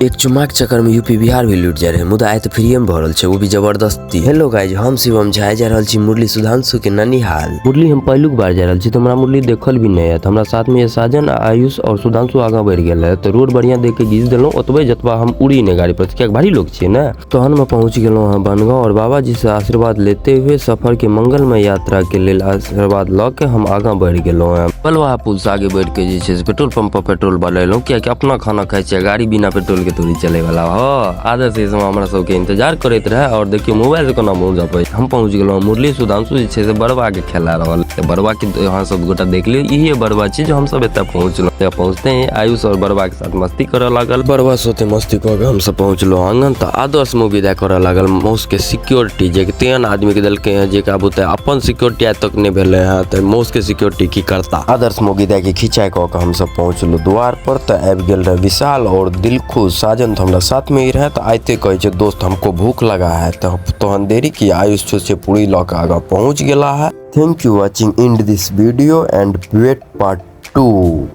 एक चुमाक चक्कर में यूपी बिहार भी लूट जा रहे मुदा आय तो फ्री में भरल छे वो भी जबरदस्ती। हेलो गाइज, हम शिवम झा जा रहल छी मुरली सुधांशु के ननिहाल। मुरली हम पहलुक बार जा रहल छी तो हमरा मुरली देखल भी नहीं है। हमरा साथ में ये साजन, आयुष और सुधांशु आगा बढ़ गेल है तो रोड बढ़िया देख के घीच देलो। ओतबे जतबा हम उड़ी ने गाड़ी पर क्या भारी लोग छे ना। तो हम पहुंच गेलो हां बनगांव और बाबा जी से आशीर्वाद लेते हुए सफर के मंगलमय यात्रा के लेल आशीर्वाद ल के हम आगा बढ़ गेलो हैं। बलवा पुल से आगे बढ़ के जे पेट्रोल पंप पर पेट्रोल भरलेलो क्या अपना खाना खाई छे, गाड़ी बिना पेट्रोल के थोड़ी चले वाला हो। आधा से समय हमरा सब के इंतजार करते रहे और देखिए मोबाइल से कोना मुंह जापे। हम पहुंच गेलो मुरली सुधांशु जे छे से बड़वा के खेला रहल। बड़वा के यहाँ सब गोटा देख लियो, यही बड़वा छे जो हम सब एता पहुंचलो। पहुंचते ही आयुष और बड़वा के साथ मस्ती करे लागल। बड़वा सोते मस्ती कर के हम सब पहुंचलो आंगन तो आदर्श में विदा करे लागल। मौस के सिक्योरिटी जे तीन आदमी के दल के हैं जे का बुते अपन सिक्योरिटी आज तक नहीं भेले है तो मौस के सिक्योरिटी की करता। आदर्श में विदा के खिंचाई क हम सब पहुंचलो द्वार पर तो आबि गेल रहे विशाल और दिलखुश। साजन तो हमरा साथ में ही रहे तो आते कहे छे दोस्त हमको भूख लगा है तो तोहन देरी की आयुष से पूरी लौका आगा पहुंच गेला है। Thank you watching in this video and wait part 2।